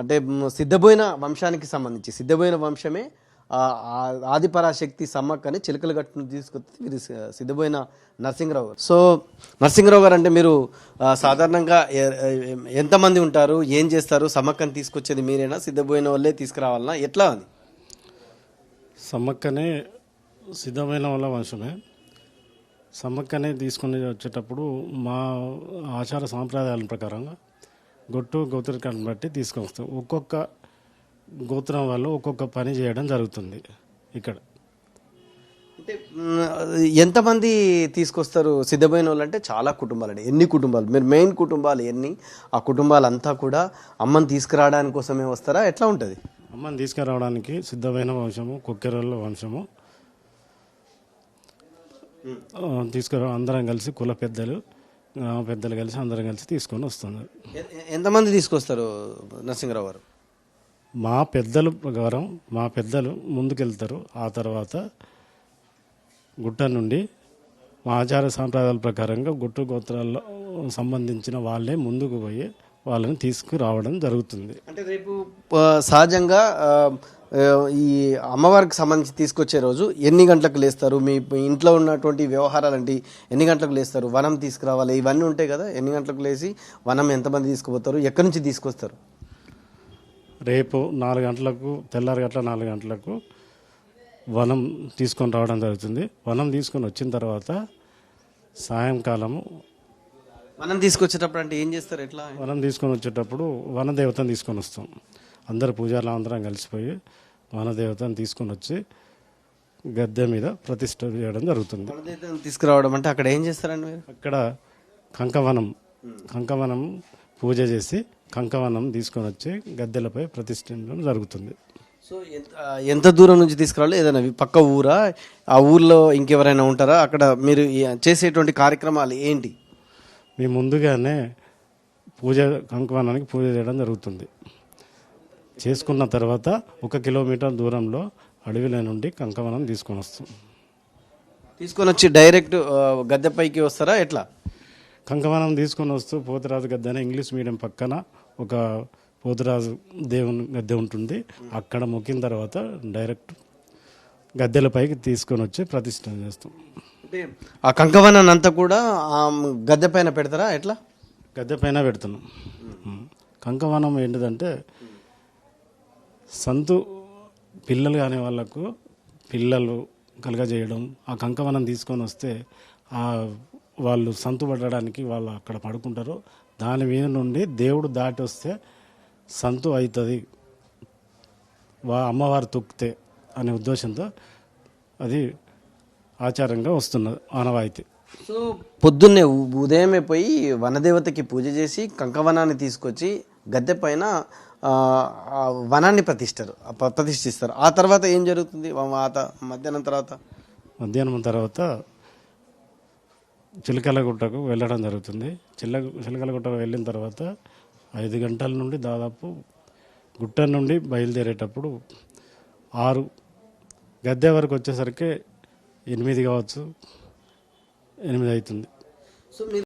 అంటే సిద్ధబోయిన వంశానికి సంబంధించి సిద్ధబోయిన వంశమే ఆదిపరాశక్తి సమ్మక్కని చిలకల గట్టును తీసుకొచ్చి వీరు సిద్ధబోయిన నరసింహరావు గారు. సో నరసింహరావు గారు అంటే మీరు సాధారణంగా ఎంతమంది ఉంటారు, ఏం చేస్తారు? సమ్మక్కని తీసుకొచ్చేది మీరేనా, సిద్ధబోయిన వాళ్ళే తీసుకురావాలన్నా, ఎట్లా అని? సమ్మక్కనే సిద్ధమైన వాళ్ళ వంశమే. సమ్మక్కనే తీసుకుని వచ్చేటప్పుడు మా ఆచార సాంప్రదాయాల ప్రకారంగా గోత్రికాన్ని బట్టి తీసుకొని వస్తాం. ఒక్కొక్క గోత్రం వాళ్ళు ఒక్కొక్క పని చేయడం జరుగుతుంది ఇక్కడ. అంటే ఎంతమంది తీసుకొస్తారు సిద్ధమైన వాళ్ళు? అంటే చాలా కుటుంబాలు అండి. ఎన్ని కుటుంబాలు? మీరు మెయిన్ కుటుంబాలు ఎన్ని? ఆ కుటుంబాలంతా కూడా అమ్మని తీసుకురావడానికి కోసమే వస్తారా, ఎట్లా ఉంటుంది? అమ్మని తీసుకురావడానికి సిద్ధమైన వంశము, కొక్కెరోళ్ళ వంశము తీసుకురా అందరం కలిసి కుల పెద్దలు కలిసి అందరం కలిసి తీసుకొని వస్తున్నారు. ఎంతమంది తీసుకొస్తారు నరసింహరావు గారు? మా పెద్దల ప్రకారం మా పెద్దలు ముందుకెళ్తారు. ఆ తర్వాత గుట్ట నుండి మా ఆచార సాంప్రదాయాల ప్రకారంగా గుట్టు గోత్రాల్లో సంబంధించిన వాళ్ళే ముందుకు పోయి వాళ్ళని తీసుకురావడం జరుగుతుంది. అంటే రేపు సహజంగా ఈ అమ్మవారికి సంబంధించి తీసుకొచ్చే రోజు ఎన్ని గంటలకు లేస్తారు? మీ ఇంట్లో ఉన్నటువంటి వ్యవహారాలంటే ఎన్ని గంటలకు లేస్తారు? వనం తీసుకురావాలి, ఇవన్నీ ఉంటాయి కదా. ఎన్ని గంటలకు లేచి వనం ఎంతమంది తీసుకుపోతారు, ఎక్కడి నుంచి తీసుకొస్తారు? రేపు 4 గంటలకు, తెల్లారి గంటల 4 గంటలకు వనం తీసుకొని రావడం జరుగుతుంది. వనం తీసుకొని వచ్చిన తర్వాత సాయంకాలము వనం తీసుకొచ్చేటప్పుడు అంటే ఏం చేస్తారు, ఎట్లా? వనం తీసుకొని వచ్చేటప్పుడు వనదేవతను తీసుకొని వస్తాం. అందరు పూజారులు అందరం కలిసిపోయి వనదేవతను తీసుకొని వచ్చి గద్దె మీద ప్రతిష్ఠ చేయడం జరుగుతుంది. వనదేవతను తీసుకురావడం అంటే అక్కడ ఏం చేస్తారండి మీరు? అక్కడ కంకవనం పూజ చేసి కంకవనం తీసుకొని వచ్చి గద్దెలపై ప్రతిష్ఠించడం జరుగుతుంది. సో ఎంత దూరం నుంచి తీసుకురావాలి? ఏదైనా పక్క ఊరా, ఆ ఊర్లో ఇంకెవరైనా ఉంటారా? అక్కడ మీరు చేసేటువంటి కార్యక్రమాలు ఏంటి? మేము ముందుగానే కంకవనానికి పూజ చేయడం జరుగుతుంది. చేసుకున్న తర్వాత 1 కిలోమీటర్ దూరంలో అడవిలో నుండి కంకవనం తీసుకొని వస్తాం. తీసుకొని వచ్చి డైరెక్ట్ గద్దెపైకి వస్తారా, ఎట్లా? కంకవనం తీసుకొని వస్తూ పోతురాజు గద్దె అని ఇంగ్లీష్ మీడియం పక్కన ఒక పోతురాజు దేవుని గద్దె ఉంటుంది. అక్కడ మొక్కిన తర్వాత డైరెక్ట్ గద్దెలపైకి తీసుకొని వచ్చి ప్రతిష్ఠ చేస్తాం. అంటే ఆ కంకవనాన్ని అంతా కూడా గద్దె పైన పెడతారా, ఎట్లా? గద్దె పైన పెడుతున్నాం. కంకవనం ఏంటిదంటే సంతు పిల్లలు కాని వాళ్ళకు పిల్లలు కలగజేయడం. ఆ కంకవనం తీసుకొని వస్తే వాళ్ళు సంతు పడడానికి వాళ్ళు అక్కడ పడుకుంటారు. దాని మీద నుండి దేవుడు దాటి వస్తే సంతు అవుతుంది, అమ్మవారు తొక్కితే అనే ఉద్దేశంతో అది ఆచారంగా వస్తున్నది ఆనవాయితీ. సో పొద్దున్నే ఉదయమే పోయి వనదేవతకి పూజ చేసి కంకవనాన్ని తీసుకొచ్చి గద్దె పైన వనాన్ని ప్రతిష్ఠిస్తారు. ఆ తర్వాత ఏం జరుగుతుంది? మధ్యాహ్నం తర్వాత చిలకలగుట్టకు వెళ్ళడం జరుగుతుంది. చిలకలగుట్టకు వెళ్ళిన తర్వాత 5 గంటల నుండి దాదాపు గుట్ట నుండి బయలుదేరేటప్పుడు 6 గద్దె వరకు వచ్చేసరికి 8 కావచ్చు, 8 అవుతుంది. సో